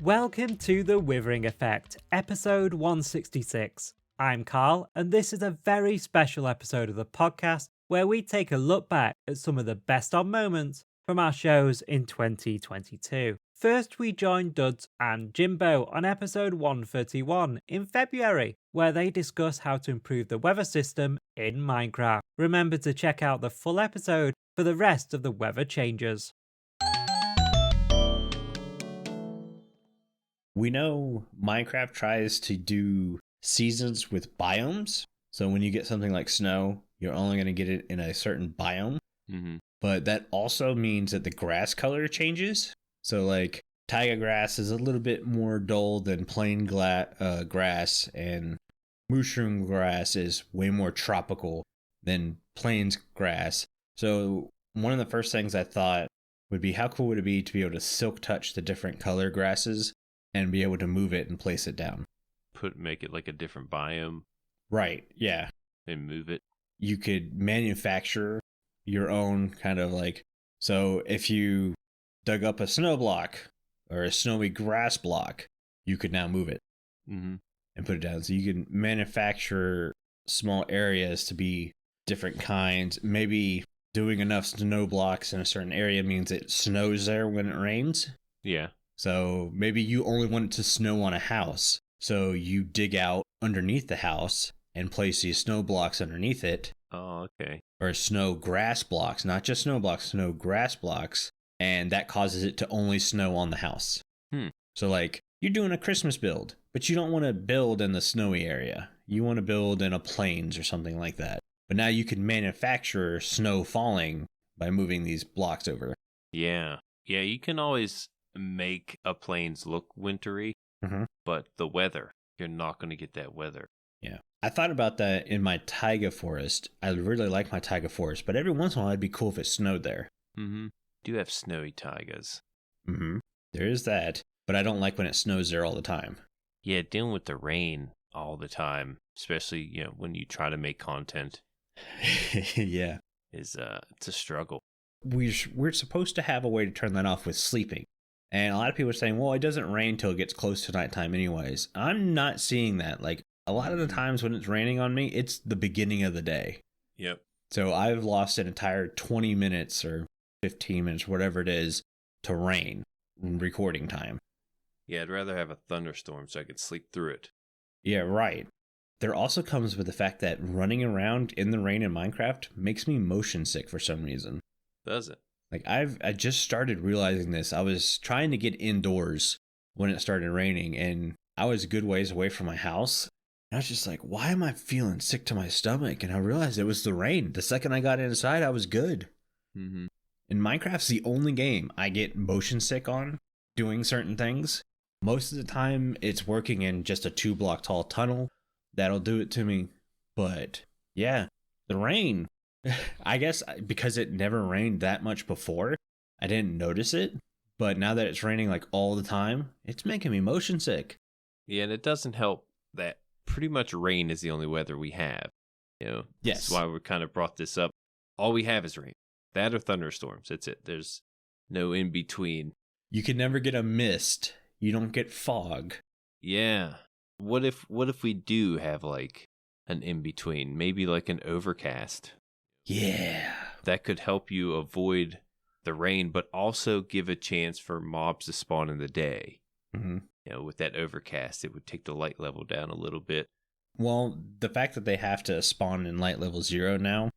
Welcome to the Withering Effect, episode 166. I'm Carl, and this is a very special episode of the podcast where we take a look back at some of the best on moments from our shows in 2022. First, we joined DuDs and Jimbo on episode 131 in February, where they discuss how to improve the weather system in Minecraft. Remember to check out the full episode for the rest of the weather changes. We know Minecraft tries to do seasons with biomes. So when you get something like snow, you're only going to get it in a certain biome. Mm-hmm. But that also means that the grass color changes. So like taiga grass is a little bit more dull than plain grass, and mushroom grass is way more tropical than plains grass. So one of the first things I thought would be, how cool would it be to be able to silk touch the different color grasses and be able to move it and place it down? Make it like a different biome. Right, yeah. And move it. You could manufacture your own kind of like, so if you dug up a snow block or a snowy grass block, you could now move it and put it down. So you can manufacture small areas to be different kinds. Maybe doing enough snow blocks in a certain area means it snows there when it rains. Yeah. So maybe you only want it to snow on a house. So you dig out underneath the house and place these snow blocks underneath it. Oh, okay. Or snow grass blocks, not just snow blocks, snow grass blocks. And that causes it to only snow on the house. So like you're doing a Christmas build, but you don't want to build in the snowy area. You want to build in a plains or something like that. But now you can manufacture snow falling by moving these blocks over. Yeah. Yeah, you can always make a plains look wintry, but the weather, you're not going to get that weather. Yeah. I thought about that in my taiga forest. I really like my taiga forest, but every once in a while it'd be cool if it snowed there. Do have snowy taigas. There is that, but I don't like when it snows there all the time. Yeah, dealing with the rain all the time, especially, when you try to make content. Yeah. It's a struggle. We're supposed to have a way to turn that off with sleeping. And a lot of people are saying, well, it doesn't rain till it gets close to nighttime anyways. I'm not seeing that. Like, a lot of the times when it's raining on me, it's the beginning of the day. Yep. So I've lost an entire 20 minutes or 15 minutes, whatever it is, to rain in recording time. Yeah, I'd rather have a thunderstorm so I could sleep through it. Yeah, right. There also comes with the fact that running around in the rain in Minecraft makes me motion sick for some reason. Does it? Like I just started realizing this. I was trying to get indoors when it started raining, and I was a good ways away from my house. And I was just like, why am I feeling sick to my stomach? And I realized it was the rain. The second I got inside, I was good. And Minecraft's the only game I get motion sick on doing certain things. Most of the time, it's working in just a 2-block tall tunnel. That'll do it to me. But yeah, the rain. I guess because it never rained that much before, I didn't notice it. But now that it's raining like all the time, it's making me motion sick. Yeah, and it doesn't help that pretty much rain is the only weather we have. Yes. That's why we kind of brought this up. All we have is rain. That or thunderstorms. That's it. There's no in between. You can never get a mist. You don't get fog. Yeah. What if we do have like an in between? Maybe like an overcast. Yeah. That could help you avoid the rain, but also give a chance for mobs to spawn in the day. With that overcast, it would take the light level down a little bit. Well, the fact that they have to spawn in light level 0 now,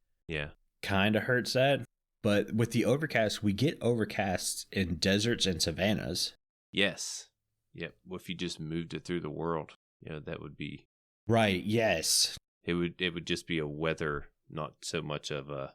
kind of hurts that. But with the overcast, we get overcasts in deserts and savannas. Yes. Yep. What if you just moved it through the world? That would be right. Yes. It would just be a weather, not so much of a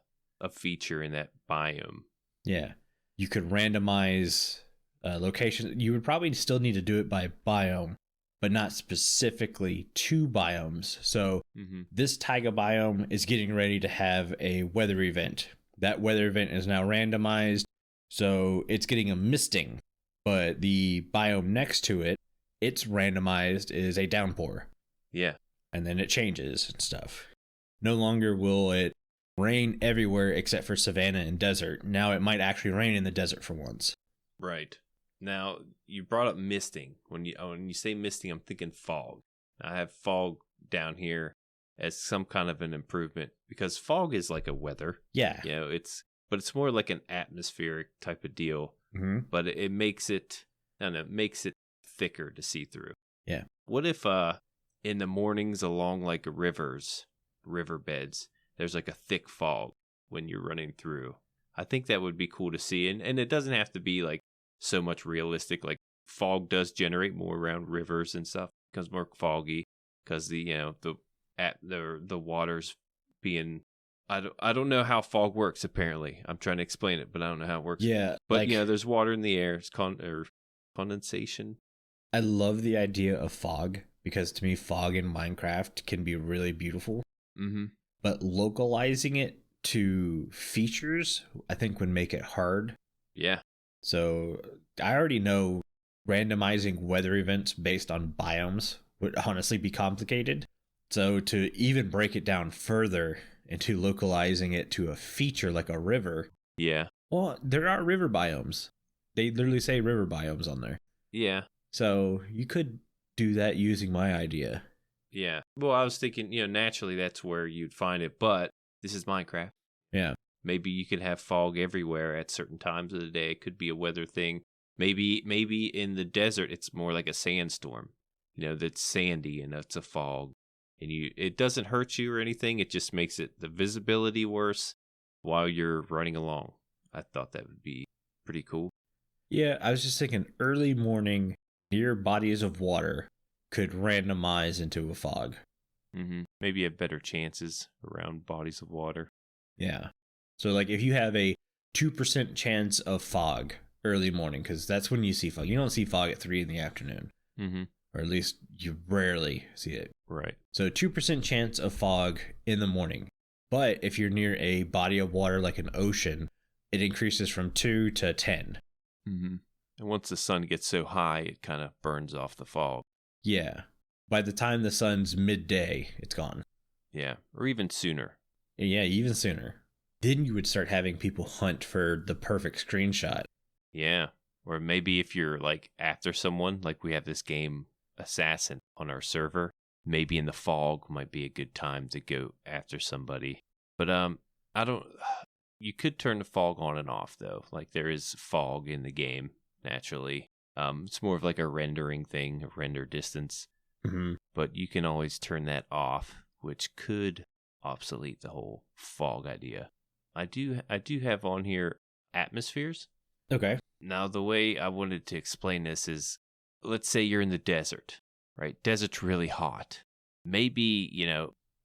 feature in that biome. Yeah. You could randomize location. You would probably still need to do it by biome, but not specifically to biomes. So this taiga biome is getting ready to have a weather event. That weather event is now randomized, so it's getting a misting. But the biome next to it, it's randomized is a downpour. Yeah. And then it changes and stuff. No longer will it rain everywhere except for savanna and desert. Now it might actually rain in the desert for once. Right. Now, you brought up misting. When you say misting, I'm thinking fog. I have fog down here as some kind of an improvement because fog is like a weather. Yeah. But it's more like an atmospheric type of deal. Mm-hmm. But it makes it, I don't know, it makes it thicker to see through. Yeah. What if in the mornings along like riverbeds, there's like a thick fog when you're running through? I think that would be cool to see. And it doesn't have to be like so much realistic. Like fog does generate more around rivers and stuff. It becomes more foggy because the water's being. I don't know how fog works. Apparently, I'm trying to explain it, but I don't know how it works. Yeah, but there's water in the air. It's condensation. I love the idea of fog because to me, fog in Minecraft can be really beautiful. Mm-hmm. But localizing it to features, I think, would make it hard. Yeah. So I already know randomizing weather events based on biomes would honestly be complicated. So to even break it down further into localizing it to a feature like a river. Yeah. Well, there are river biomes. They literally say river biomes on there. Yeah. So you could do that using my idea. Yeah. Well, I was thinking, naturally that's where you'd find it, but this is Minecraft. Yeah. Maybe you could have fog everywhere at certain times of the day. It could be a weather thing. Maybe in the desert it's more like a sandstorm. That's sandy and it's a fog. And it doesn't hurt you or anything. It just makes the visibility worse while you're running along. I thought that would be pretty cool. Yeah, I was just thinking early morning near bodies of water could randomize into a fog. Mm-hmm. Maybe you have better chances around bodies of water. Yeah. So like if you have a 2% chance of fog early morning, because that's when you see fog. You don't see fog at 3 p.m. Mm-hmm. Or at least you rarely see it. Right. So 2% chance of fog in the morning. But if you're near a body of water like an ocean, it increases from 2 to 10. Mm-hmm. And once the sun gets so high, it kind of burns off the fog. Yeah. By the time the sun's midday, it's gone. Yeah. Or even sooner. Yeah, even sooner. Then you would start having people hunt for the perfect screenshot. Yeah. Or maybe if you're like after someone, like we have this game Assassin on our server, maybe in the fog might be a good time to go after somebody. But you could turn the fog on and off though. Like there is fog in the game naturally. It's more of like a rendering thing, a render distance. Mm-hmm. But you can always turn that off, which could obsolete the whole fog idea. I do have on here atmospheres. Okay. Now the way I wanted to explain this is, let's say you're in the desert, right? Desert's really hot. Maybe,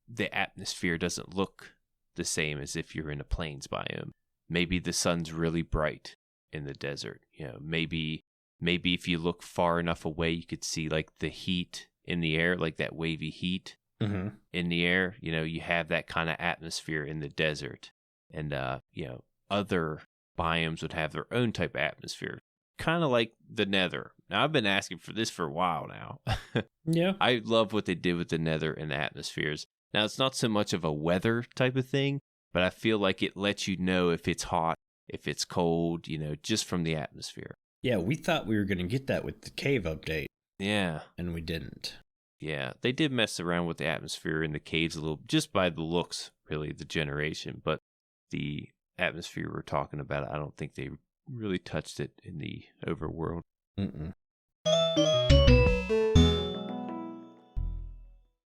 the atmosphere doesn't look the same as if you're in a plains biome. Maybe the sun's really bright in the desert. Maybe if you look far enough away, you could see like the heat in the air, like that wavy heat in the air. You have that kind of atmosphere in the desert. And, other biomes would have their own type of atmosphere. Kind of like the Nether. Now, I've been asking for this for a while now. Yeah. I love what they did with the Nether and the atmospheres. Now, it's not so much of a weather type of thing, but I feel like it lets you know if it's hot, if it's cold, just from the atmosphere. Yeah, we thought we were going to get that with the cave update. Yeah. And we didn't. Yeah, they did mess around with the atmosphere in the caves a little, just by the looks, really, the generation. But the atmosphere we're talking about, I don't think they really touched it in the overworld. Mm-mm.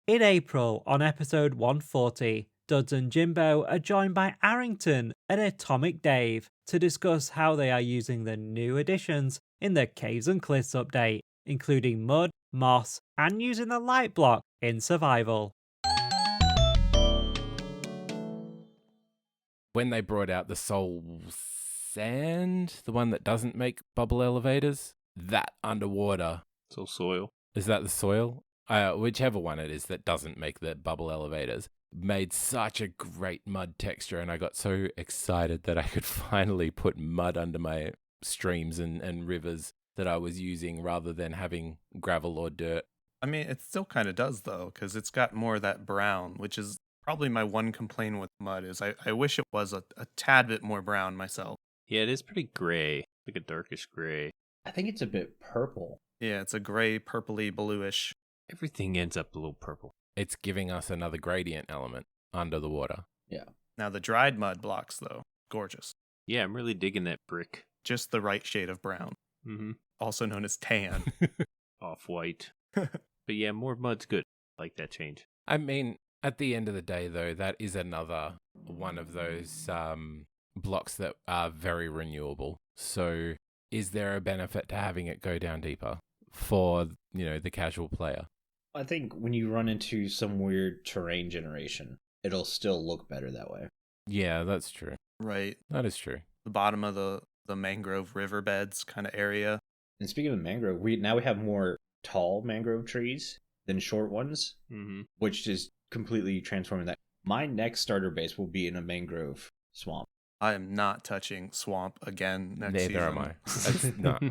In April, on episode 140, DuDs and Jimbo are joined by Aerington and Atomic Dave to discuss how they are using the new additions in the Caves and Cliffs update, including mud, moss, and using the light block in survival. When they brought out the soul sand, the one that doesn't make bubble elevators, that underwater. So soil. Is that the soil? Whichever one it is that doesn't make the bubble elevators, made such a great mud texture, and I got so excited that I could finally put mud under my streams and rivers that I was using rather than having gravel or dirt. I mean, it still kind of does, though, because it's got more of that brown, which is probably my one complaint with mud is I wish it was a tad bit more brown myself. Yeah, it is pretty gray, like a darkish gray. I think it's a bit purple. Yeah, it's a gray, purpley, bluish. Everything ends up a little purple. It's giving us another gradient element under the water. Yeah. Now the dried mud blocks, though, gorgeous. Yeah, I'm really digging that brick. Just the right shade of brown, Mm-hmm. also known as tan. Off-white. But yeah, more mud's good. I like that change. I mean, at the end of the day, though, that is another one of those blocks that are very renewable. So is there a benefit to having it go down deeper for, the casual player? I think when you run into some weird terrain generation, it'll still look better that way. Yeah, that's true. Right. That is true. The bottom of the mangrove riverbeds kind of area. And speaking of mangrove, we have more tall mangrove trees than short ones, Mm-hmm. which is completely transforming that. My next starter base will be in a mangrove swamp. I am not touching swamp again next season. Neither am I. That's not.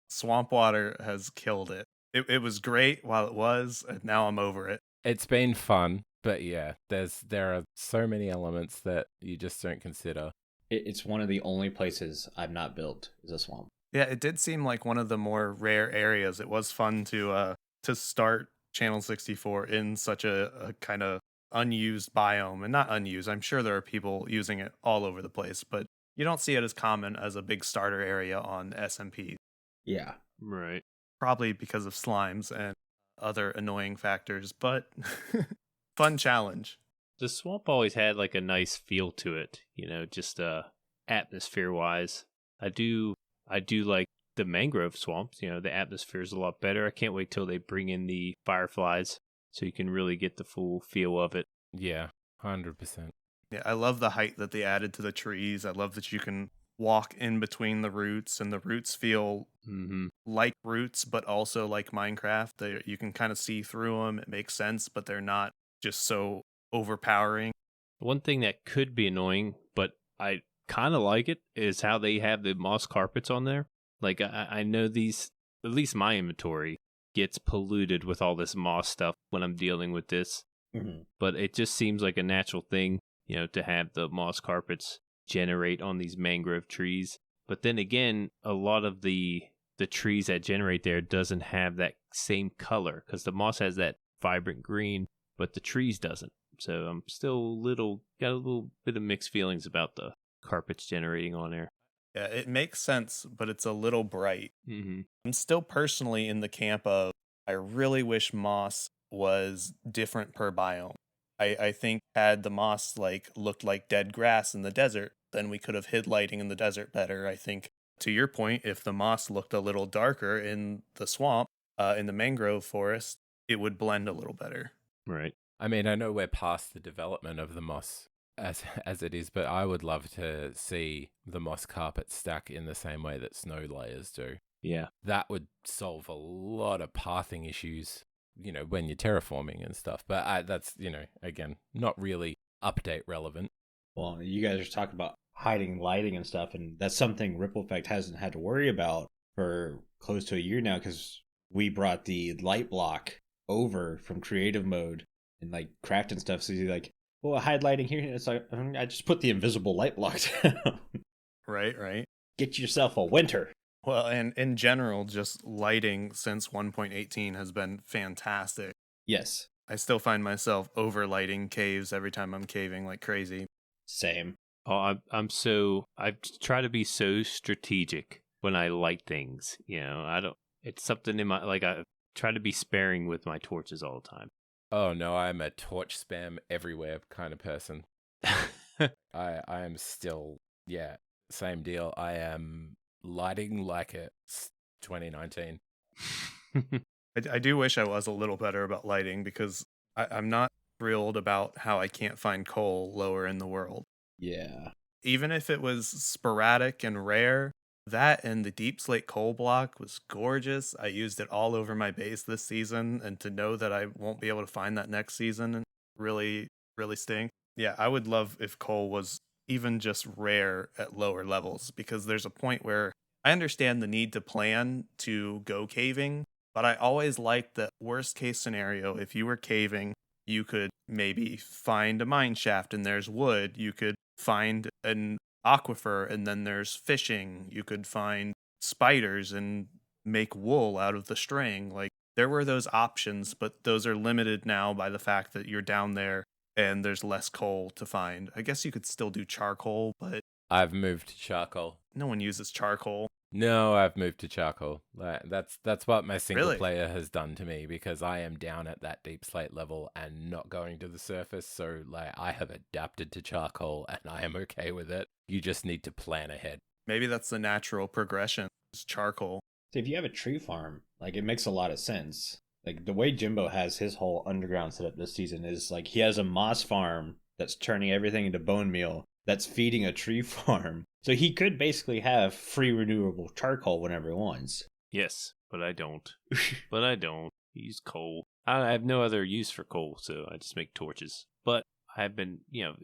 Swamp water has killed it. It was great while it was, and now I'm over it. It's been fun, but yeah, there are so many elements that you just don't consider. It's one of the only places I've not built is a swamp. Yeah, it did seem like one of the more rare areas. It was fun to start Channel 64 in such a kind of unused biome, and not unused. I'm sure there are people using it all over the place, but you don't see it as common as a big starter area on SMP. Yeah. Right. Probably because of slimes and other annoying factors, but fun challenge. The swamp always had like a nice feel to it, just atmosphere wise. I do like the mangrove swamps, the atmosphere is a lot better. I can't wait till they bring in the fireflies so you can really get the full feel of it. Yeah, 100%. Yeah, I love the height that they added to the trees. I love that you can walk in between the roots, and the roots feel like roots, but also like Minecraft. You can kind of see through them. It makes sense, but they're not just so overpowering. One thing that could be annoying, but I kind of like it, is how they have the moss carpets on there. Like, I know these, at least my inventory, gets polluted with all this moss stuff when I'm dealing with this. Mm-hmm. But it just seems like a natural thing, to have the moss carpets generate on these mangrove trees. But then again, a lot of the trees that generate there doesn't have that same color, because the moss has that vibrant green, but the trees doesn't. So I'm still got a little bit of mixed feelings about the carpets generating on there. Yeah, it makes sense, but it's a little bright. Mm-hmm. I'm still personally in the camp of, I really wish moss was different per biome. I think had the moss looked like dead grass in the desert, then we could have hid lighting in the desert better. I think, to your point, if the moss looked a little darker in the swamp, in the mangrove forest, it would blend a little better. Right. I mean, I know we're past the development of the moss as it is, but I would love to see the moss carpet stack in the same way that snow layers do. Yeah. That would solve a lot of pathing issues, when you're terraforming and stuff. But that's, again, not really update relevant. Well, you guys are talking about hiding lighting and stuff, and that's something Ripple Effect hasn't had to worry about for close to a year now, because we brought the light block over from creative mode and craft and stuff. So you're like, well, hide lighting here. It's like, I just put the invisible light block down. Right. Get yourself a winter. Well, and in general, just lighting since 1.18 has been fantastic. Yes. I still find myself overlighting caves every time I'm caving like crazy. Same. Oh, I try to be so strategic when I light things. It's something in my, I try to be sparing with my torches all the time. Oh no, I'm a torch spam everywhere kind of person. I am still, same deal. I am lighting like it's 2019. I do wish I was a little better about lighting, because I'm not thrilled about how I can't find coal lower in the world. Yeah. Even if it was sporadic and rare, that and the deep slate coal block was gorgeous. I used it all over my base this season, and to know that I won't be able to find that next season really, really stinks. Yeah, I would love if coal was even just rare at lower levels, because there's a point where I understand the need to plan to go caving, but I always liked the worst case scenario. If you were caving, you could maybe find a mine shaft and there's wood. You could find an aquifer and then there's fishing. You could find spiders and make wool out of the string. Like, there were those options, but those are limited now by the fact that you're down there and there's less coal to find. I guess you could still do charcoal, but I've moved to charcoal. no one uses charcoal. No, I've moved to charcoal. That's what my single Really? player has done to me, because I am down at that deep slate level and not going to the surface. So I have adapted to charcoal and I am okay with it. You just need to plan ahead. Maybe that's the natural progression, is charcoal. So if you have a tree farm, like, it makes a lot of sense. Like, the way Jimbo has his whole underground setup this season is, like, he has a moss farm that's turning everything into bone meal that's feeding a tree farm. So he could basically have free renewable charcoal whenever he wants. Yes, but I don't. But I don't use coal. I have no other use for coal, so I just make torches. But I've been,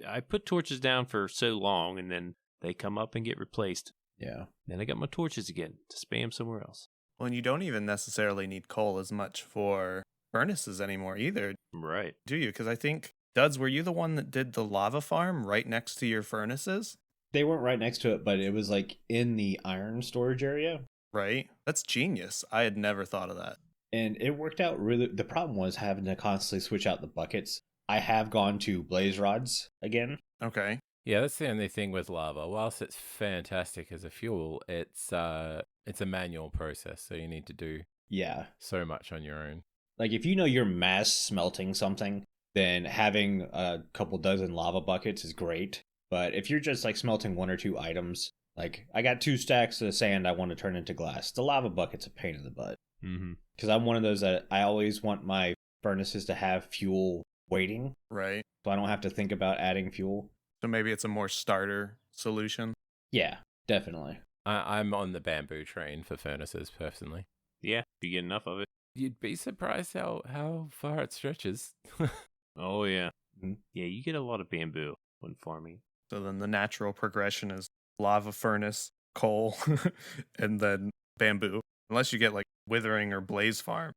I put torches down for so long, and then they come up and get replaced. Yeah. Then I got my torches again to spam somewhere else. Well, and you don't even necessarily need coal as much for furnaces anymore either, Right. do you? Because I think, Duds, were you the one that did the lava farm right next to your furnaces? They weren't right next to it, but it was, like, in the iron storage area. Right? That's genius. I had never thought of that. And it worked out really. The problem was having to constantly switch out the buckets. I have gone to blaze rods again. Okay. Yeah, that's the only thing with lava. Whilst it's fantastic as a fuel, it's a manual process, so you need to do Yeah. so much on your own. Like, if you know you're mass smelting something, then having a couple dozen lava buckets is great. But if you're just, like, smelting one or two items, like, I got 2 stacks of sand I want to turn into glass, the lava bucket's a pain in the butt. Mm-hmm. Because I'm one of those that I always want my furnaces to have fuel waiting, Right. so I don't have to think about adding fuel. So maybe it's a more starter solution. Yeah, definitely. I'm on the bamboo train for furnaces, personally. Yeah, if you get enough of it. You'd be surprised how far it stretches. Oh, yeah. Mhm. Yeah, you get a lot of bamboo when farming. So then the natural progression is lava furnace, coal, and then bamboo. Unless you get like Withering or Blaze Farm.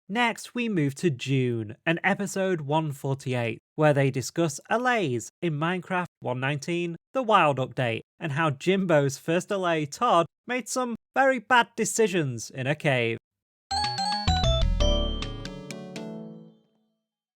Next, we move to June and episode 148, where they discuss allays in Minecraft 1.19, the Wild Update, and how Jimbo's first allay, Todd, made some very bad decisions in a cave.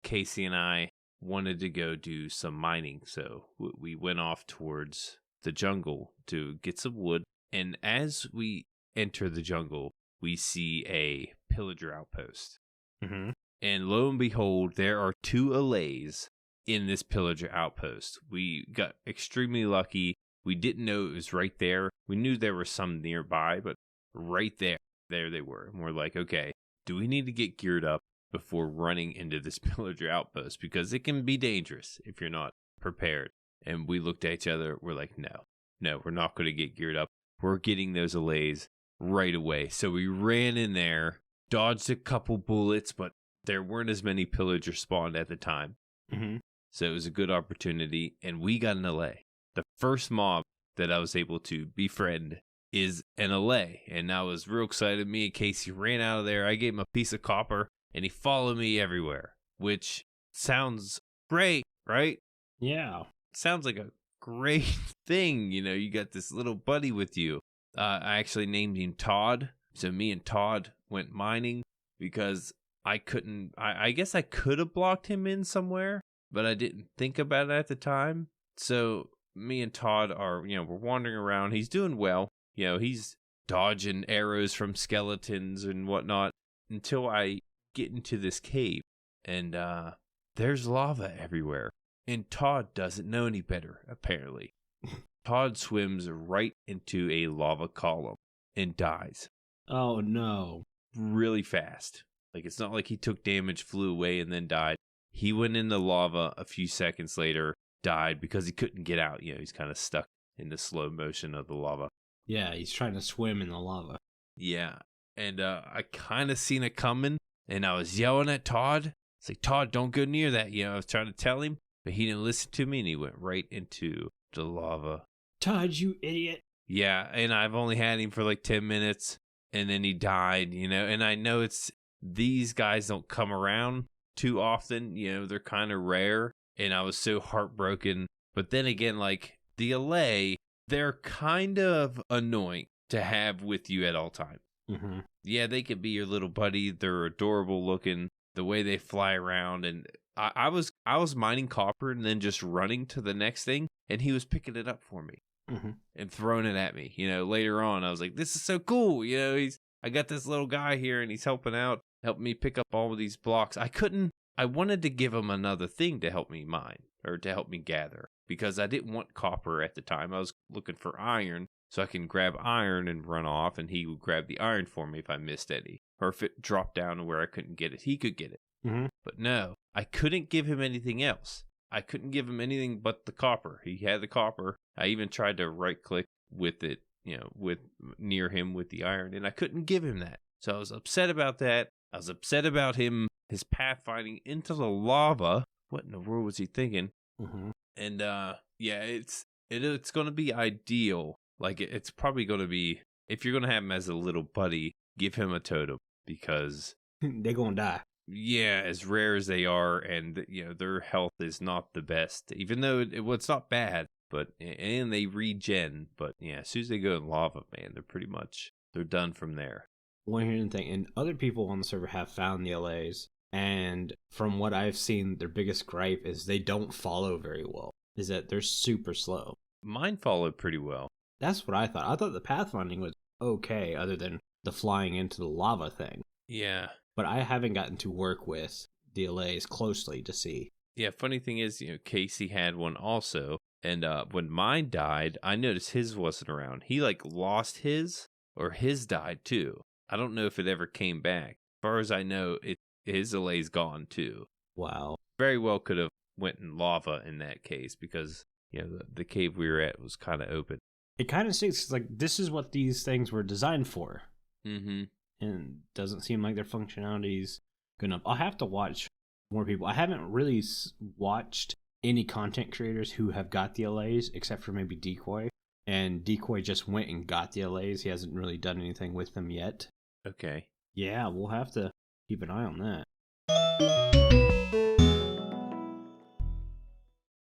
Casey and I wanted to go do some mining, so we went off towards the jungle to get some wood. And as we enter the jungle, we see a pillager outpost. Mm-hmm. And lo and behold, there are 2 allays in this pillager outpost. We got extremely lucky. We didn't know it was right there. We knew there were some nearby, but right there they were. And we're like, okay, do we need to get geared up before running into this pillager outpost? Because it can be dangerous if you're not prepared. And we looked at each other. We're like, no, we're not going to get geared up. We're getting those allays right away. So we ran in there, dodged a couple bullets, but there weren't as many pillagers spawned at the time. Mm-hmm. So it was a good opportunity, and we got an allay. The first mob that I was able to befriend is an allay, and I was real excited. Me and Casey ran out of there. I gave him a piece of copper, and he followed me everywhere, which sounds great, right? Yeah. Sounds like a great thing. You got this little buddy with you. I actually named him Todd. So me and Todd went mining because I guess I could have blocked him in somewhere, but I didn't think about it at the time. So me and Todd are, we're wandering around. He's doing well. He's dodging arrows from skeletons and whatnot until I get into this cave, and there's lava everywhere. And Todd doesn't know any better, apparently. Todd swims right into a lava column and dies Oh, no. really fast. Like, it's not like he took damage, flew away, and then died. He went in the lava a few seconds later, died because he couldn't get out. He's kind of stuck in the slow motion of the lava. Yeah, he's trying to swim in the lava. Yeah. And I kind of seen it coming, and I was yelling at Todd. It's like, Todd, don't go near that. I was trying to tell him, but he didn't listen to me, and he went right into the lava. Todd, you idiot. Yeah, and I've only had him for like 10 minutes, and then he died, and I know these guys don't come around too often, they're kind of rare, and I was so heartbroken. But then again, like, the allay they're kind of annoying to have with you at all times. Mm-hmm. Yeah, they could be your little buddy. They're adorable looking. The way they fly around, and I was mining copper and then just running to the next thing, and he was picking it up for me and throwing it at me. Later on, I was like, "This is so cool." I got this little guy here, and he's helping me pick up all of these blocks. I wanted to give him another thing to help me mine or to help me gather because I didn't want copper at the time. I was looking for iron. So I can grab iron and run off, and he would grab the iron for me if I missed any. Or if it dropped down to where I couldn't get it, he could get it. Mm-hmm. But no, I couldn't give him anything else. I couldn't give him anything but the copper. He had the copper. I even tried to right-click with it, near him with the iron, and I couldn't give him that. So I was upset about that. I was upset about his pathfinding into the lava. What in the world was he thinking? Mm-hmm. And it's going to be ideal. Like, it's probably going to be, if you're going to have him as a little buddy, give him a totem because they're going to die. Yeah, as rare as they are, and their health is not the best, even though it's not bad, and they regen. But yeah, as soon as they go in lava, man, they're done from there. One hidden thing, and other people on the server have found the LAs, and from what I've seen, their biggest gripe is they don't follow very well, is that they're super slow. Mine followed pretty well. That's what I thought. I thought the pathfinding was okay, other than the flying into the lava thing. Yeah. But I haven't gotten to work with the LAs closely to see. Yeah, funny thing is, Casey had one also, and when mine died, I noticed his wasn't around. He, lost his, or his died too. I don't know if it ever came back. As far as I know, his LA's gone too. Wow. Very well could have went in lava in that case, because, the cave we were at was kind of open. It kind of seems like this is what these things were designed for. Mm-hmm. And doesn't seem like their functionality's good enough. I'll have to watch more people. I haven't really watched any content creators who have got the LAs, except for maybe DiiKoj. And DiiKoj just went and got the LAs. He hasn't really done anything with them yet. Okay. Yeah, we'll have to keep an eye on that.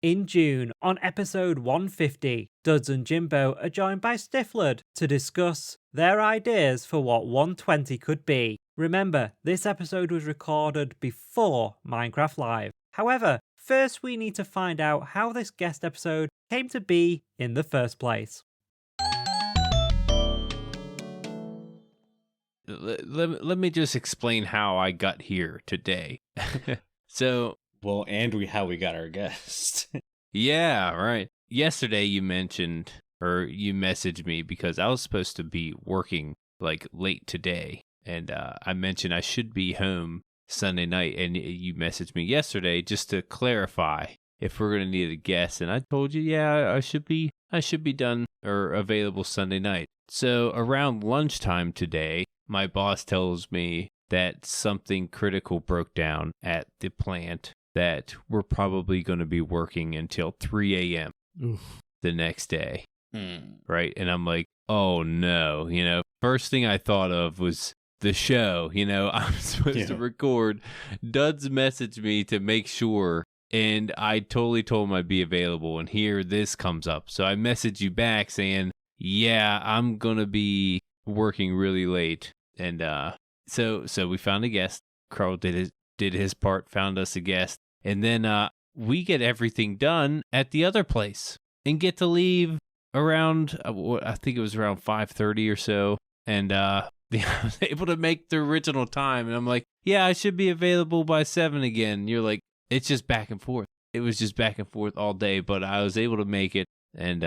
In June, on episode 150, DuDs and Jimbo are joined by Stifflered to discuss their ideas for what 120 could be. Remember, this episode was recorded before Minecraft Live. However, first we need to find out how this guest episode came to be in the first place. Let me just explain how I got here today. Well, and how we got our guest. Yeah, right. Yesterday you mentioned, or you messaged me because I was supposed to be working late today. And I mentioned I should be home Sunday night. And you messaged me yesterday just to clarify if we're going to need a guest. And I told you, yeah, I should be done or available Sunday night. So around lunchtime today, my boss tells me that something critical broke down at the plant, that we're probably going to be working until 3 a.m. the next day. Right? And I'm like, oh no, first thing I thought of was the show, I'm supposed to record. DuDs messaged me to make sure, and I totally told him I'd be available, and here this comes up. So I messaged you back saying, yeah, I'm going to be working really late. And so we found a guest. Carl did his part, found us a guest. And then we get everything done at the other place and get to leave around, I think it was around 5:30 or so. And I was able to make the original time. And I'm like, yeah, I should be available by 7 again. And you're like, it's just back and forth. It was just back and forth all day, but I was able to make it. And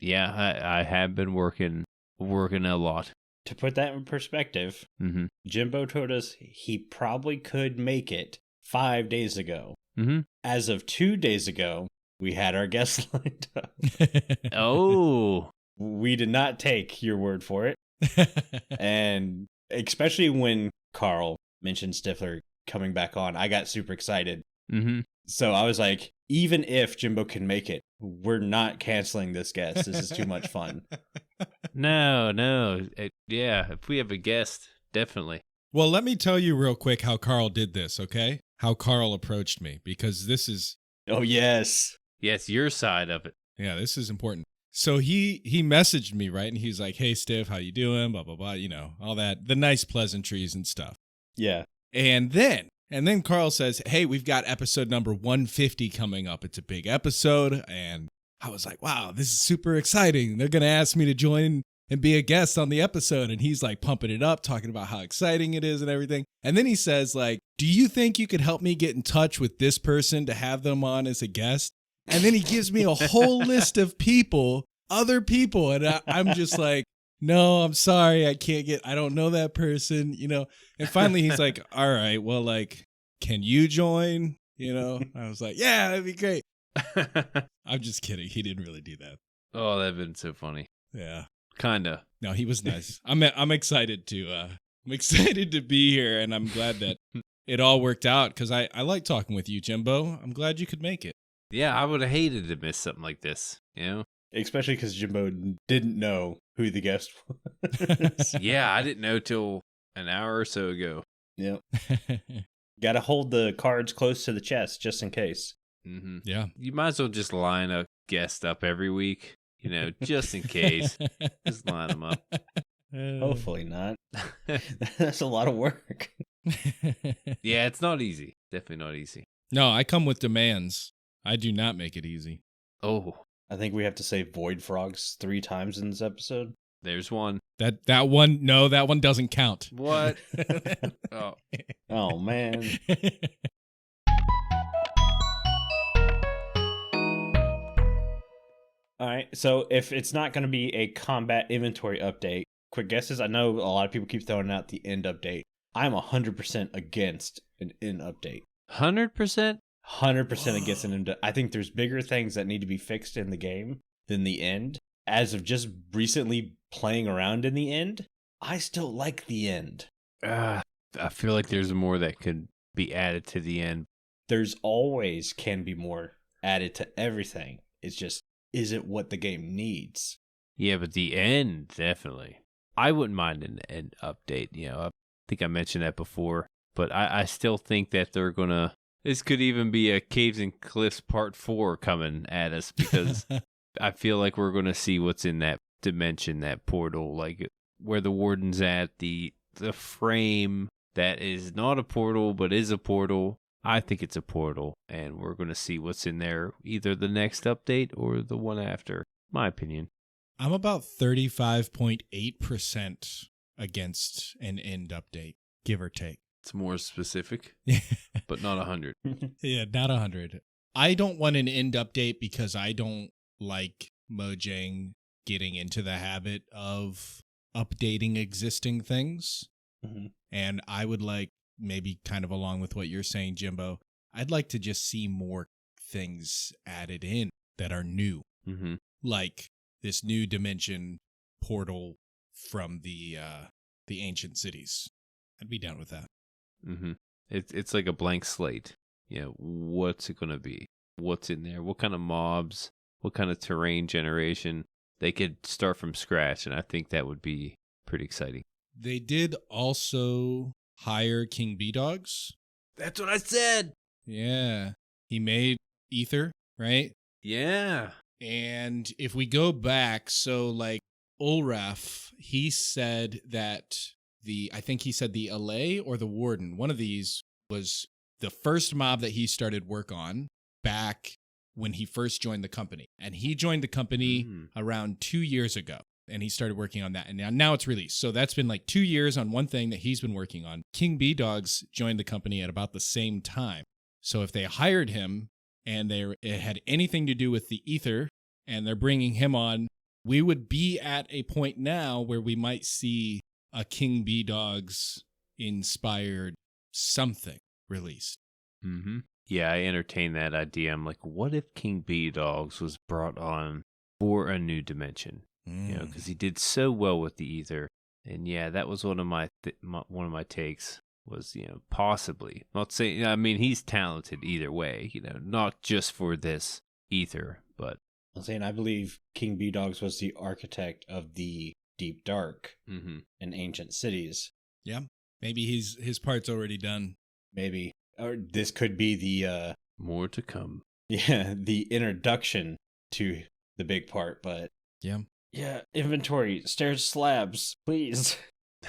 yeah, I have been working a lot. To put that in perspective, Jimbo told us he probably could make it 5 days ago. As of 2 days ago, we had our guest lined up. Oh. We did not take your word for it. And especially when Carl mentioned Stifflered coming back on, I got super excited. So I was like, even if Jimbo can make it, we're not canceling this guest. This is too much fun. No. Yeah, if we have a guest, definitely. Well, let me tell you real quick how Carl did this, okay? How Carl approached me, because this is... Oh, yes. Yes, your side of it. Yeah, this is important. So he messaged me, right? And he was like, hey, Stiff, how you doing? Blah, blah, blah. All that, the nice pleasantries and stuff. Yeah. And then Carl says, hey, we've got episode number 150 coming up. It's a big episode. And I was like, wow, this is super exciting. They're going to ask me to join and be a guest on the episode. And he's like pumping it up, talking about how exciting it is and everything. And then he says, like, do you think you could help me get in touch with this person to have them on as a guest? And then he gives me a whole list of other people. And I'm just like, no, I'm sorry. I don't know that person, And finally he's like, all right, well, like, can you join? I was like, yeah, that'd be great. I'm just kidding. He didn't really do that. Oh, that'd been so funny. Yeah. Kinda. No, he was nice. I'm excited to be here, and I'm glad that it all worked out because I like talking with you, Jimbo. I'm glad you could make it. Yeah, I would have hated to miss something like this, Especially because Jimbo didn't know who the guest was. Yeah, I didn't know till an hour or so ago. Yep. Got to hold the cards close to the chest just in case. Mm-hmm. Yeah. You might as well just line a guest up every week, just in case. Just line them up. Hopefully not. That's a lot of work. Yeah, it's not easy. Definitely not easy. No, I come with demands. I do not make it easy. Oh, I think we have to say void frogs 3 times in this episode. there's one. That one doesn't count. What? Oh. Oh, man. All right. So if it's not going to be a combat inventory update, quick guesses. I know a lot of people keep throwing out the end update. I'm 100% against an end update. 100%? 100% against an end. I think there's bigger things that need to be fixed in the game than the end. As of just recently playing around in the end, I still like the end. I feel like there's more that could be added to the end. There's always can be more added to everything. It's just, is it what the game needs? Yeah, but the end, definitely. I wouldn't mind an end update. I think I mentioned that before. But I still think that they're going to... This could even be a Caves and Cliffs Part 4 coming at us because I feel like we're going to see what's in that dimension, that portal, like where the warden's at, the frame that is not a portal but is a portal. I think it's a portal, and we're going to see what's in there, either the next update or the one after, my opinion. I'm about 35.8% against an end update, give or take. It's more specific, but not 100. Yeah, not 100. I don't want an end update because I don't like Mojang getting into the habit of updating existing things. Mm-hmm. And I would like, maybe kind of along with what you're saying, Jimbo, I'd like to just see more things added in that are new. Mm-hmm. Like this new dimension portal from the ancient cities. I'd be down with that. Mm-hmm. It's like a blank slate. What's it going to be? What's in there? What kind of mobs? What kind of terrain generation? They could start from scratch, and I think that would be pretty exciting. They did also hire King B-Dogs. That's what I said! Yeah. He made Ether, right? Yeah. And if we go back, so like Ulraf, he said that I think he said the LA or the Warden, one of these was the first mob that he started work on back when he first joined the company. And he joined the company around 2 years ago. And he started working on that. And now it's released. So that's been like 2 years on one thing that he's been working on. King B-Dogs joined the company at about the same time. So if they hired him and it had anything to do with the Ether and they're bringing him on, we would be at a point now where we might see a King B-Dogs inspired something released. Mm-hmm. Yeah, I entertained that idea. I'm like, what if King B-Dogs was brought on for a new dimension? Because he did so well with the Ether. And yeah, that was one of my takes was, possibly. Not saying, I mean, he's talented either way, not just for this Ether, but. I'm saying I believe King B-Dogs was the architect of the Deep Dark and ancient cities. Yeah, maybe his part's already done. Maybe. Or this could be the... more to come. Yeah, the introduction to the big part, but Yeah. Yeah, inventory, stairs, slabs, please.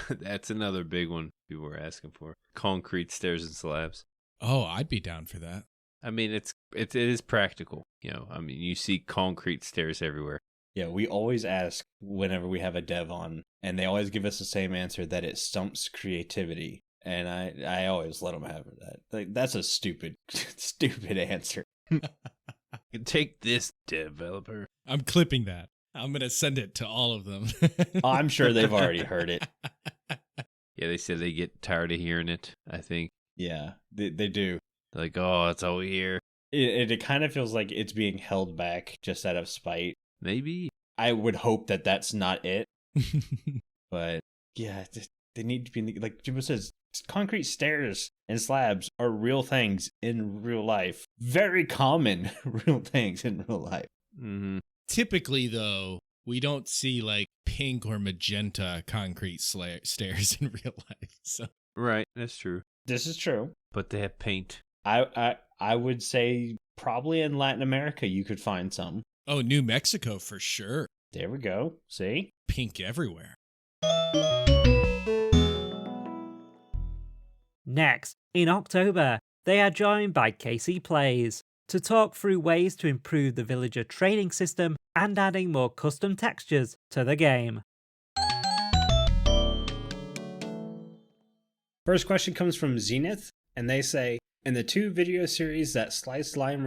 That's another big one people were asking for. Concrete stairs and slabs. Oh, I'd be down for that. I mean, it is practical. I mean, you see concrete stairs everywhere. Yeah, we always ask whenever we have a dev on, and they always give us the same answer, that it stumps creativity. And I always let them have that. Like, that's a stupid answer. Take this, developer. I'm clipping that. I'm going to send it to all of them. I'm sure they've already heard it. Yeah, they said they get tired of hearing it, I think. Yeah, they do. Like, oh, that's all we hear. It kind of feels like it's being held back just out of spite. Maybe. I would hope that that's not it. But yeah, they need to be, like Jimbo says, concrete stairs and slabs are real things in real life. Very common real things in real life. Mm-hmm. Typically, though, we don't see like pink or magenta concrete stairs in real life. So Right, that's true. This is true. But they have paint. I would say probably in Latin America you could find some. Oh, New Mexico for sure. There we go. See? Pink everywhere. Next, in October, they are joined by Casey Plays to talk through ways to improve the villager trading system and adding more custom textures to the game. First question comes from Zenith, and they say, in the 2 video series that Slice Lime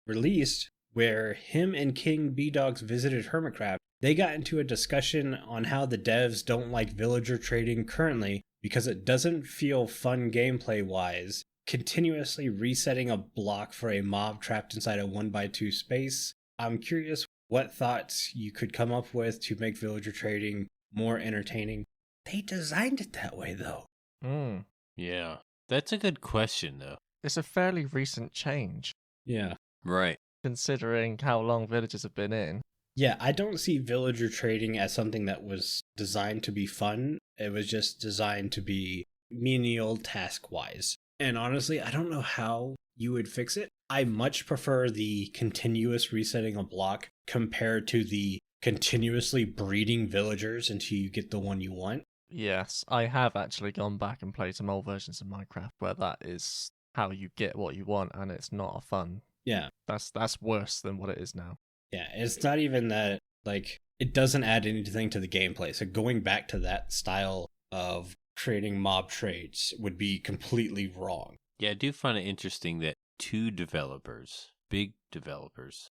released, where him and King B-Dogs visited Hermitcraft, they got into a discussion on how the devs don't like villager trading currently because it doesn't feel fun gameplay-wise, continuously resetting a block for a mob trapped inside a 1x2 space. I'm curious what thoughts you could come up with to make villager trading more entertaining. They designed it that way, though. Yeah. That's a good question, though. It's a fairly recent change, Yeah. Right. considering how long villagers have been in. Yeah, I don't see villager trading as something that was designed to be fun. It was just designed to be menial task-wise. And honestly, I don't know how you would fix it. I much prefer the continuous resetting a block compared to the continuously breeding villagers until you get the one you want. Yes, I have actually gone back and played some old versions of Minecraft where that is how you get what you want, and it's not a fun. Yeah. That's worse than what it is now. Yeah, it's not even that, like, it doesn't add anything to the gameplay. So going back to that style of creating mob trades would be completely wrong. Yeah, I do find it interesting that 2 developers, big developers,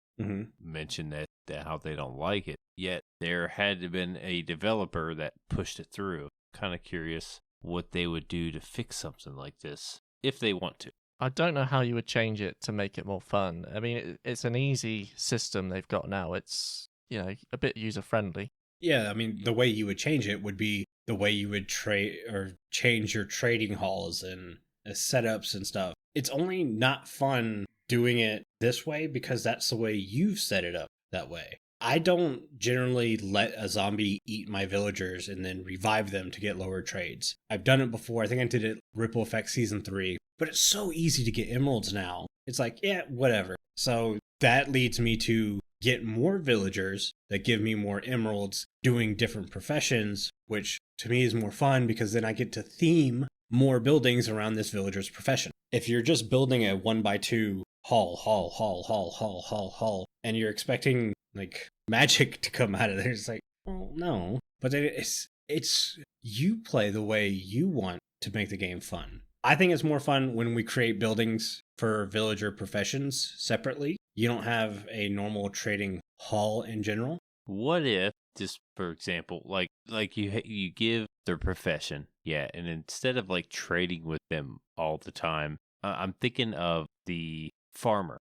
mentioned that how they don't like it. Yet there had to been a developer that pushed it through. Kind of curious what they would do to fix something like this, if they want to. I don't know how you would change it to make it more fun. I mean, it's an easy system they've got now. It's, a bit user-friendly. Yeah, I mean, the way you would change it would be the way you would trade or change your trading halls and setups and stuff. It's only not fun doing it this way because that's the way you've set it up that way. I don't generally let a zombie eat my villagers and then revive them to get lower trades. I've done it before. I think I did it Ripple Effect Season 3. But it's so easy to get emeralds now. It's like, yeah, whatever. So that leads me to get more villagers that give me more emeralds doing different professions, which to me is more fun because then I get to theme more buildings around this villager's profession. If you're just building a 1x2 hall, and you're expecting like magic to come out of there, it's like, well, no. But it's you play the way you want to make the game fun. I think it's more fun when we create buildings for villager professions separately. You don't have a normal trading hall in general. What if, just for example, like you give their profession, yeah, and instead of like trading with them all the time, I'm thinking of the farmer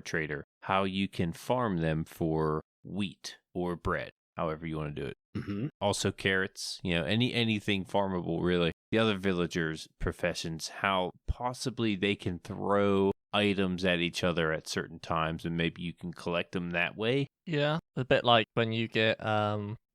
trader, how you can farm them for wheat or bread, however you want to do it. Also carrots, anything farmable, really. The other villagers' professions, how possibly they can throw items at each other at certain times, and maybe you can collect them that way. Yeah, a bit like when you get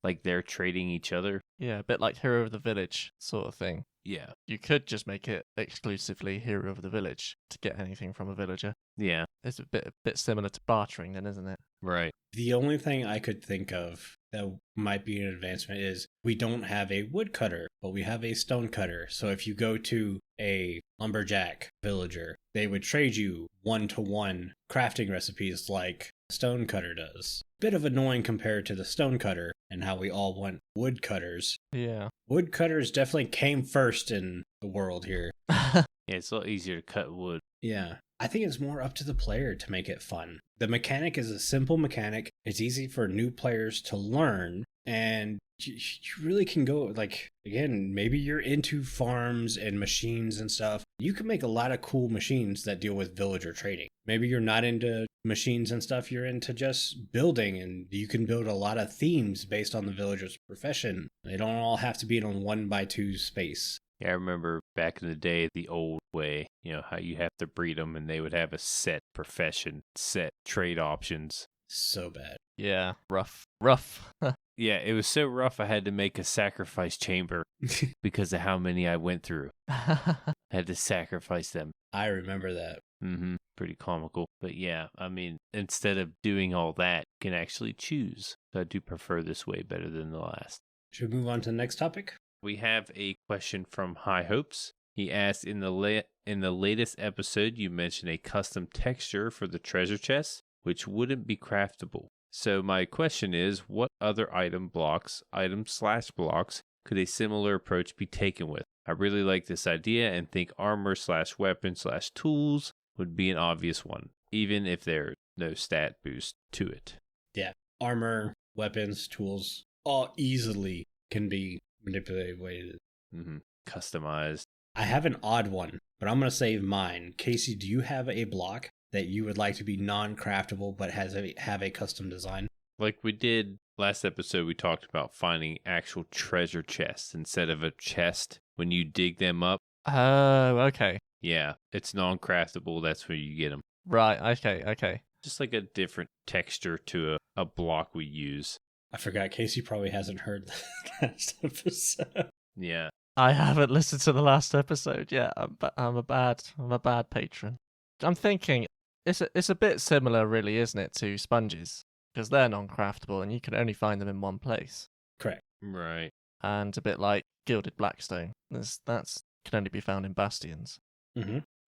like they're trading each other. Yeah, a bit like Hero of the Village sort of thing. Yeah. You could just make it exclusively Hero of the Village to get anything from a villager. Yeah. It's a bit similar to bartering then, isn't it? Right. The only thing I could think of that might be an advancement is we don't have a woodcutter, but we have a stonecutter. So if you go to a lumberjack villager, they would trade you 1-to-1 crafting recipes like a stonecutter does. Bit of annoying compared to the stonecutter and how we all want woodcutters. Yeah. Woodcutters definitely came first in the world here. Yeah, it's a lot easier to cut wood. Yeah. I think it's more up to the player to make it fun. The mechanic is a simple mechanic. It's easy for new players to learn. And you really can go, like, again, maybe you're into farms and machines and stuff. You can make a lot of cool machines that deal with villager trading. Maybe you're not into machines and stuff. You're into just building, and you can build a lot of themes based on the villager's profession. They don't all have to be in a 1x2 space. Yeah, I remember back in the day, the old way, how you have to breed them and they would have a set profession, set trade options. So bad. Yeah, rough. Yeah, it was so rough I had to make a sacrifice chamber because of how many I went through. I had to sacrifice them. I remember that. Pretty comical. But yeah, I mean, instead of doing all that, you can actually choose. So I do prefer this way better than the last. Should we move on to the next topic? We have a question from High Hopes. He asked, in the latest episode, you mentioned a custom texture for the treasure chest, which wouldn't be craftable. So my question is, what other items/blocks, could a similar approach be taken with? I really like this idea and think armor/weapon/tools would be an obvious one, even if there's no stat boost to it. Yeah, armor, weapons, tools, all easily can be manipulated. Customized. I have an odd one, but I'm going to save mine. Casey, do you have a block that you would like to be non-craftable but have a custom design? Like we did last episode, we talked about finding actual treasure chests instead of a chest when you dig them up. Oh, okay. Yeah, it's non-craftable. That's where you get them. Right, okay. Just like a different texture to a block we use. I forgot. Casey probably hasn't heard the last episode. Yeah. I haven't listened to the last episode yet. I'm a bad patron. I'm thinking it's a bit similar, really, isn't it, to sponges? Because they're non-craftable and you can only find them in one place. Correct. Right. And a bit like gilded blackstone. That's can only be found in bastions.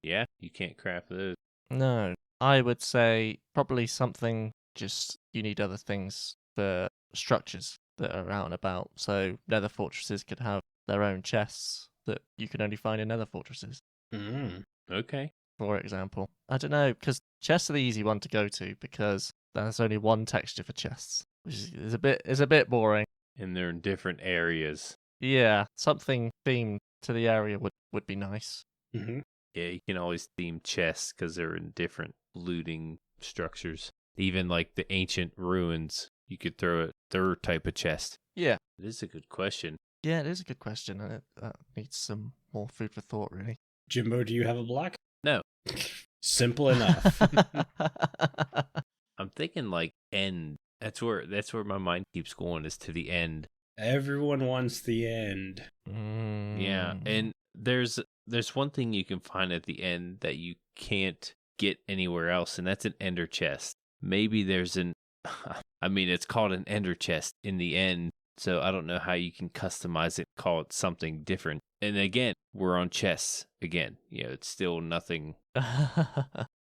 Yeah, you can't craft those. No, I would say probably something. Just you need other things for structures that are out and about. So nether fortresses could have their own chests that you can only find in nether fortresses. Okay. For example, I don't know, because chests are the easy one to go to because there's only one texture for chests, which is a bit boring. And they're in different areas. Yeah, something themed to the area would be nice. Yeah, you can always theme chests because they're in different looting structures. Even like the ancient ruins, you could throw a third type of chest. Yeah. It is a good question. Yeah, it is a good question, and it needs some more food for thought, really. Jimbo, do you have a block? No. Simple enough. I'm thinking like end. That's where my mind keeps going, is to the end. Everyone wants the end. Yeah, and there's one thing you can find at the end that you can't get anywhere else, and that's an ender chest. Maybe there's it's called an ender chest in the end, so I don't know how you can customize it, call it something different. And again, we're on chests again. It's still nothing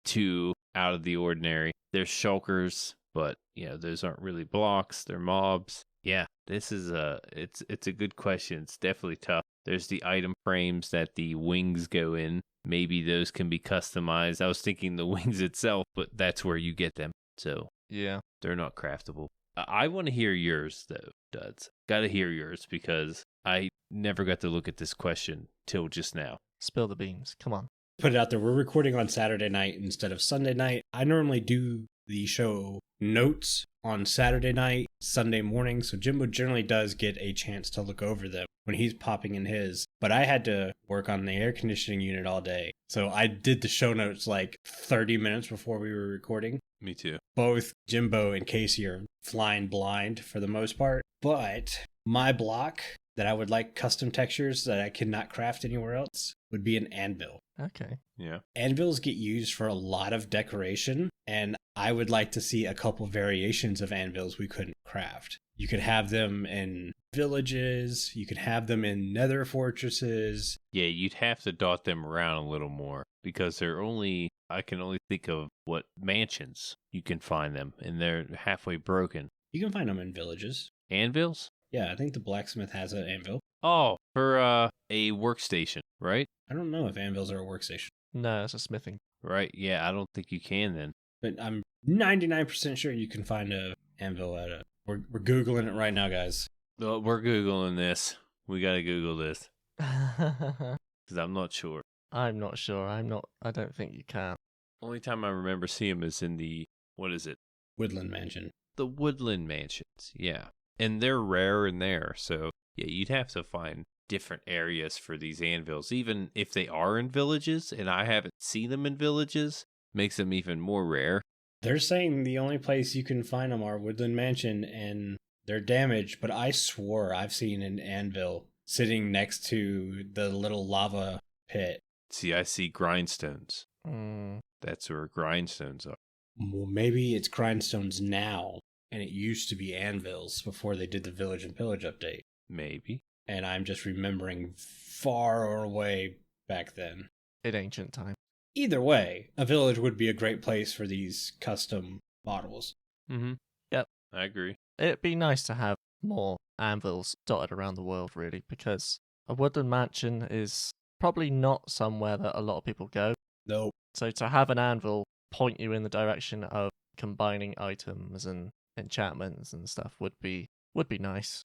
too out of the ordinary. There's shulkers, but those aren't really blocks, they're mobs. Yeah, this is it's a good question. It's definitely tough. There's the item frames that the wings go in. Maybe those can be customized. I was thinking the wings itself, but that's where you get them. So yeah, they're not craftable. I want to hear yours though, Duds. Got to hear yours because I never got to look at this question till just now. Spill the beans. Come on. Put it out there. We're recording on Saturday night instead of Sunday night. I normally do the show notes on Saturday night, Sunday morning, so Jimbo generally does get a chance to look over them when he's popping in his. But I had to work on the air conditioning unit all day, so I did the show notes like 30 minutes before we were recording. Me too. Both Jimbo and Casey are flying blind for the most part, but my block that I would like custom textures that I cannot craft anywhere else would be an anvil. Okay. Yeah. Anvils get used for a lot of decoration, and I would like to see a couple variations of anvils we couldn't craft. You could have them in villages, you could have them in nether fortresses. Yeah, you'd have to dot them around a little more because I can only think of what mansions you can find them, and they're halfway broken. You can find them in villages. Anvils? Yeah, I think the blacksmith has an anvil. Oh, for a workstation, right? I don't know if anvils are a workstation, No, it's a smithing. Right, yeah, I don't think you can then. but I'm 99% sure you can find a anvil at a... We're Googling it right now, guys. Well, we're Googling this. We gotta Google this, because I'm not sure. I'm not sure. I don't think you can. Only time I remember seeing them is in the, what is it? Woodland Mansion. The woodland mansions, yeah. And they're rare in there, so yeah, you'd have to find different areas for these anvils. Even if they are in villages, and I haven't seen them in villages, makes them even more rare. They're saying the only place you can find them are Woodland Mansion, and they're damaged, but I swore I've seen an anvil sitting next to the little lava pit. See, I see grindstones. Mm. That's where grindstones are. Well, maybe it's grindstones now, and it used to be anvils before they did the Village and Pillage update. Maybe. And I'm just remembering far away back then. In ancient time. Either way, a village would be a great place for these custom models. Mm-hmm. Yep. I agree. It'd be nice to have more anvils dotted around the world, really, because a woodland mansion is probably not somewhere that a lot of people go. Nope. So to have an anvil point you in the direction of combining items and enchantments and stuff would be nice.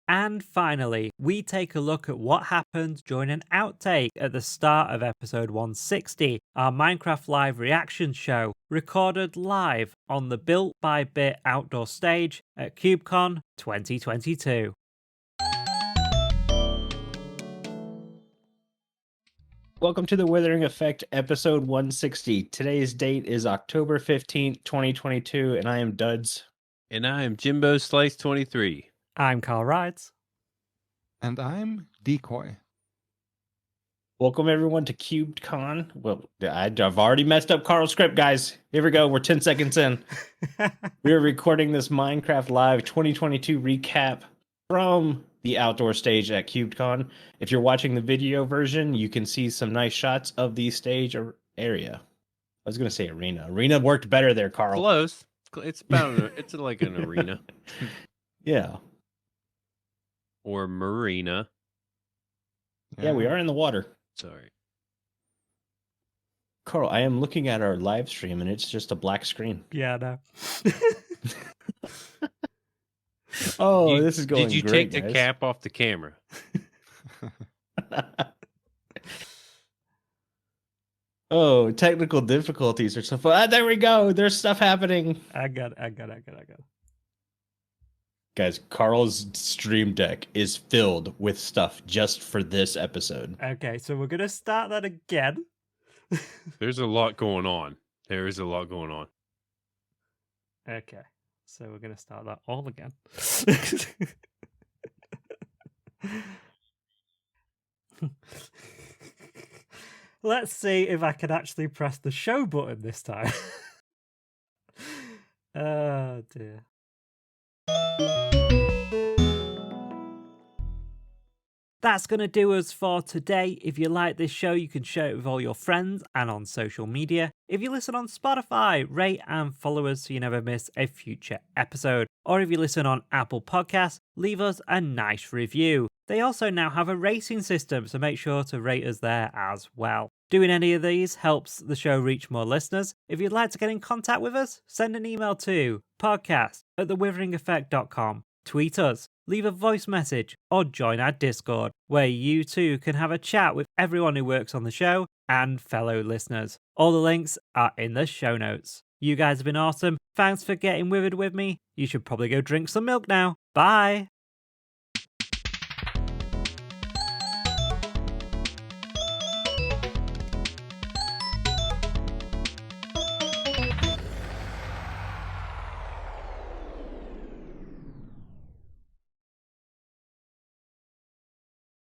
And finally, we take a look at what happened during an outtake at the start of episode 160, our Minecraft Live reaction show, recorded live on the Built by Bit outdoor stage at KubeCon 2022. Welcome to the Withering Effect, episode 160. Today's date is October 15th, 2022, and I am Duds. And I am Jimbo Slice 23. I'm CarlRyds. And I'm DiiKoj. Welcome, everyone, to KubeCon. Well, I've already messed up Carl's script, guys. Here we go. We're 10 seconds in. We are recording this Minecraft Live 2022 recap from the outdoor stage at KubeCon. If you're watching the video version, you can see some nice shots of the stage area. I was going to say arena. Arena worked better there, Carl. Close. It's about it's like an arena. Yeah. Or marina. Yeah, we are in the water. Sorry. Carl, I am looking at our live stream and it's just a black screen. Yeah, no. Oh, this is going Did you great, take the guys. cap off the camera? Oh, technical difficulties or something. Ah, there we go. There's stuff happening. I got it. Guys, Carl's stream deck is filled with stuff just for this episode. Okay, so we're going to start that again. There's a lot going on. There is a lot going on. Okay, so we're going to start that all again. Let's see if I can actually press the show button this time. Oh dear. That's going to do us for today. If you like this show, you can share it with all your friends and on social media. If you listen on Spotify, rate and follow us so you never miss a future episode. Or if you listen on Apple Podcasts, leave us a nice review. They also now have a rating system, so make sure to rate us there as well. Doing any of these helps the show reach more listeners. If you'd like to get in contact with us, send an email to podcast@thewitheringeffect.com. Tweet us, leave a voice message, or join our Discord, where you too can have a chat with everyone who works on the show and fellow listeners. All the links are in the show notes. You guys have been awesome. Thanks for getting withered with me. You should probably go drink some milk now. Bye!